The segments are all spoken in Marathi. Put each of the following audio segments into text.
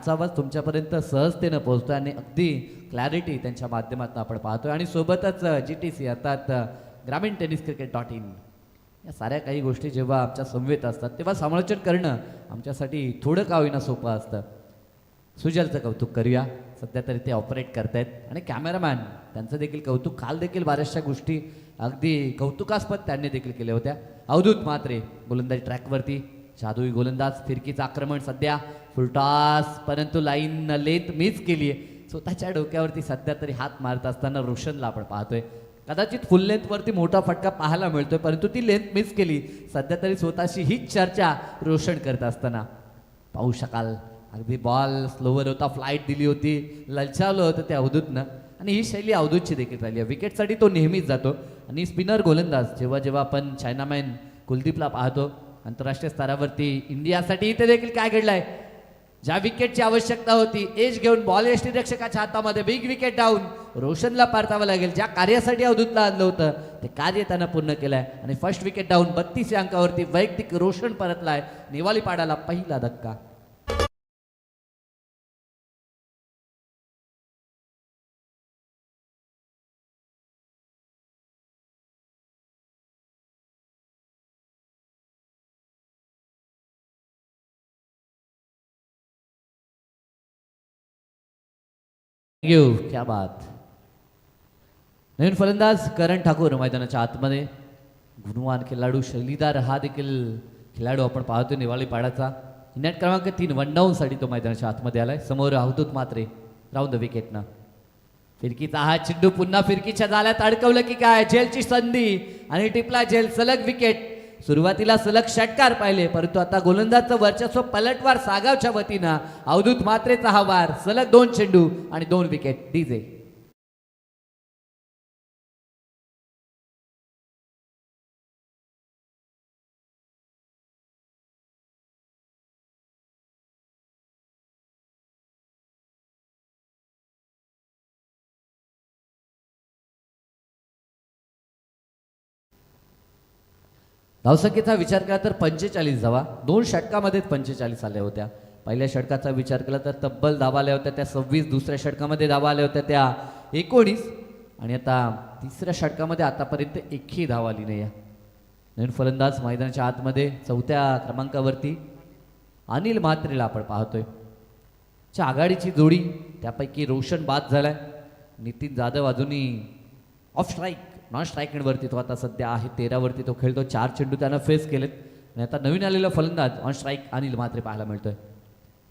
आमचा आवाज तुमच्यापर्यंत सहजतेनं पोहोचतोय आणि अगदी क्लॅरिटी त्यांच्या माध्यमातून आपण पाहतोय. आणि सोबतच GTC अर्थात ग्रामीण टेनिस क्रिकेट.in या साऱ्या काही गोष्टी जेव्हा आमच्या समवेत असतात तेव्हा समालोचन करणं आमच्यासाठी थोडं का होईना सोपं असतं. सुजलचं कौतुक करूया, सध्या तरी ते ऑपरेट करतायत. आणि कॅमेरामॅन त्यांचं देखील कौतुक, काल देखील बऱ्याचशा गोष्टी अगदी कौतुकास्पद त्यांनी देखील केल्या होत्या. अवधूत म्हात्रे गोलंदाजी ट्रॅकवरती, जादुई गोलंदाज, फिरकीचं आक्रमण सध्या फुलटॉस, परंतु लाईन लेंथ मिस केली आहे. स्वतःच्या डोक्यावरती सध्या तरी हात मारत असताना रोशनला आपण पाहतोय. कदाचित फुल लेंथवरती मोठा फटका पाहायला मिळतोय, परंतु ती लेंथ मिस केली. सध्या तरी स्वतःशी हीच चर्चा रोशन करत असताना पाहू शकाल. अगदी बॉल स्लोवर होता, फ्लाईट दिली होती, ललचावलं होतं त्या अवधूतनं. आणि ही शैली अवधूतची देखील राहिली आहे. विकेटसाठी तो नेहमीच जातो. आणि स्पिनर गोलंदाज जेव्हा जेव्हा आपण चायनामॅन कुलदीपला पाहतो आंतरराष्ट्रीय स्तरावरती इंडियासाठी, इथे देखील काय घडलंय, ज्या विकेटची आवश्यकता होती एज घेऊन बॉल यष्टीरक्षकाच्या हातामध्ये, बिग विकेट डाऊन, रोशनला परतावं लागेल. ज्या कार्यासाठी अवधूतला आणलं होतं ते कार्य त्यानं पूर्ण केलंय. आणि फर्स्ट विकेट डाऊन 32 या अंकावरती वैयक्तिक रोशन परतलाय. निवाली पाडाला पहिला धक्का. क्या बात. नवीन फलंदाज करण ठाकूर मैदानाच्या आतमध्ये. गुणवान खेळाडू, शैलीदार हा देखील खेळाडू आपण पाहतो निवाळी पाडाचा. नेट क्रमांक 3 वन डाऊन साठी तो मैदानाच्या आतमध्ये आलाय. समोर अवधूत म्हात्रे राऊंड द विकेटनं. फिरकीचा हा चेंडू पुन्हा फिरकीच्या जाळ्यात अडकवलं की काय, झेलची संधी आणि टिपला झेल. सलग विकेट. सुरुवातीला सलग षटकार पाहिले, परंतु आता गोलंदाजचं वर्चस्व पलटवार सागावच्या वतीनं. अवधूत म्हात्रेचा हा वार, सलग 2 चेंडू आणि 2 विकेट. डीजे धावसंख्येचा विचार केला तर 45 धावा. 2 षटकामध्येच 45 आल्या होत्या. पहिल्या षटकाचा विचार केला तर तब्बल धावा आल्या होत्या त्या 26. दुसऱ्या षटकामध्ये धावा आल्या होत्या त्या 19. आणि आता तिसऱ्या षटकामध्ये आतापर्यंत एकही धाव आली नाही. नवीन फलंदाज मैदानाच्या आतमध्ये 4थ्या क्रमांकावरती अनिल म्हात्रेला आपण पाहतोय. च्या आघाडीची जोडी, त्यापैकी रोशन बाद झालाय. नितीन जाधव अजूनही ऑफ स्ट्राईक, नॉन स्ट्राईक वरती तो आता सध्या आहे. 13 वरती तो खेळतो. 4 चेंडू त्यानं फेस केलेत. आणि आता नवीन आलेला फलंदाज ऑन स्ट्राईक अनिल म्हात्रे पाहायला मिळतोय.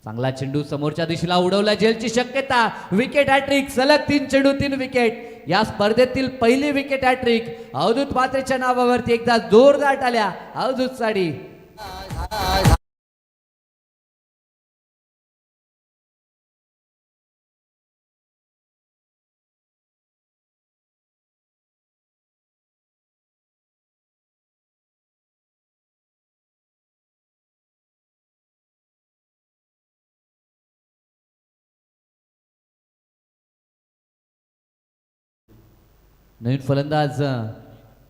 चांगला चेंडू समोरच्या दिशेला उडवला, झेलची शक्यता. विकेट हॅट्रिक, सलग 3 चेंडू 3 विकेट. या स्पर्धेतील पहिली विकेट हॅट्रिक अवधूत म्हात्रेच्या नावावरती. एकदा जोरदार टाळ्या अवधूत साठी. नवीन फलंदाज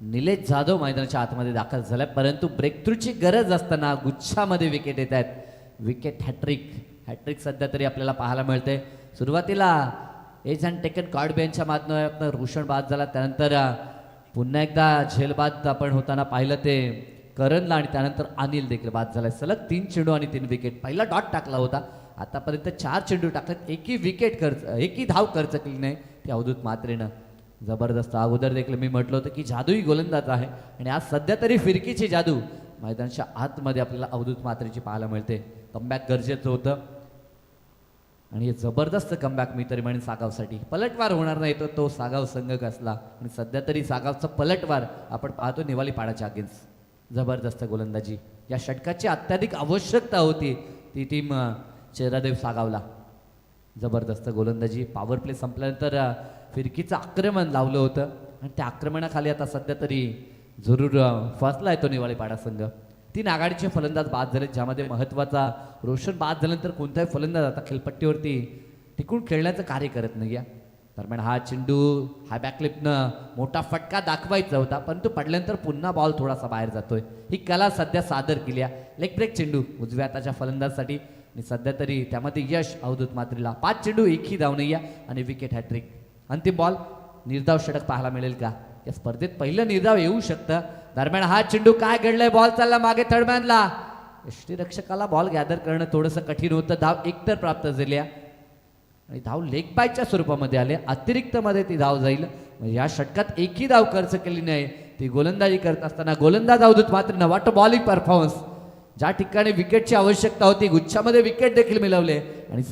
निलेश जाधव मैदानाच्या आतमध्ये दाखल झालाय, परंतु ब्रेक थ्रूची गरज असताना गुच्छामध्ये विकेट येत आहेत. विकेट हॅट्रिक सध्या तरी आपल्याला पाहायला मिळते. सुरुवातीला एज अँड टेकन कार्ड बेंचच्या माध्यमातून रोशन बाद झाला. त्यानंतर पुन्हा एकदा झेलबाद आपण होताना पाहिलं ते करणला. आणि त्यानंतर अनिल देखील बाद झालाय. सलग 3 चेंडू आणि 3 विकेट. पहिला डॉट टाकला होता. आतापर्यंत 4 चेंडू टाकलेत. एकही धाव खर्च केली नाही ती अवधूत म्हात्रेनं. जबरदस्त. अगोदर देखील मी म्हटलं होतं की जादुई गोलंदाज आहे. आणि आज सध्या तरी फिरकीची जादू मैदानाच्या आतमध्ये आपल्याला अवधूत म्हात्रेची पाहायला मिळते. कमबॅक गरजेचं होतं आणि हे जबरदस्त कमबॅक मी तरी म्हणेन सागावसाठी. पलटवार होणार नाही तो सागाव संघ कसला. आणि सध्या तरी सागावचा पलटवार आपण पाहतो निवाली पाडाच्या अगेन्स्ट. जबरदस्त गोलंदाजी. या षटकाची अत्याधिक आवश्यकता होती ती टीम चेहरादेव सागावला. जबरदस्त गोलंदाजी. पॉवर प्ले संपल्यानंतर फिरकीचं आक्रमण लावलं होतं आणि त्या आक्रमणाखाली आता सध्या तरी जरूर फसला आहे तो निवाळी पाडा संघ. 3 आघाडीचे फलंदाज बाद झाले, ज्यामध्ये महत्त्वाचा रोशन बाद झाल्यानंतर कोणताही फलंदाज आता खेळपट्टीवरती टिकून खेळण्याचं कार्य करत नाही. या दरम्यान हा चेंडू हाय बॅकलिपनं मोठा फटका दाखवायचा होता, परंतु पडल्यानंतर पुन्हा बॉल थोडासा बाहेर जातोय. ही कला सध्या सादर केली आहे. लेग ब्रेक चेंडू उजव्या हाताच्या फलंदाजासाठी. आणि सध्या तरी त्यामध्ये यश अवधूत मात्रेला 5 चेंडू एकही धाव नाही आहे आणि विकेट हॅट्रिक. अंतिम बॉल निर्धाव षटक पाहायला मिळेल का या स्पर्धेत पहिलं निर्धाव येऊ शकतं. दरम्यान हा चेंडू काय घडलाय, बॉल चालला मागे थर्डमॅनला. यष्टीरक्षकाला बॉल गॅदर करणं थोडंसं कठीण होतं. धाव एकतर प्राप्त झाली आणि धाव लेग बायच्या स्वरूपामध्ये आले. अतिरिक्त मध्ये ती धाव जाईल. या षटकात एकही धाव खर्च केली नाही. ती गोलंदाजी करत असताना गोलंदाज अवधूत मात्र वाट बॉलिंग परफॉर्मन्स ज्या ठिकाणी विकेटची आवश्यकता होती गुच्छामध्ये विकेट देखील मिळवले आणि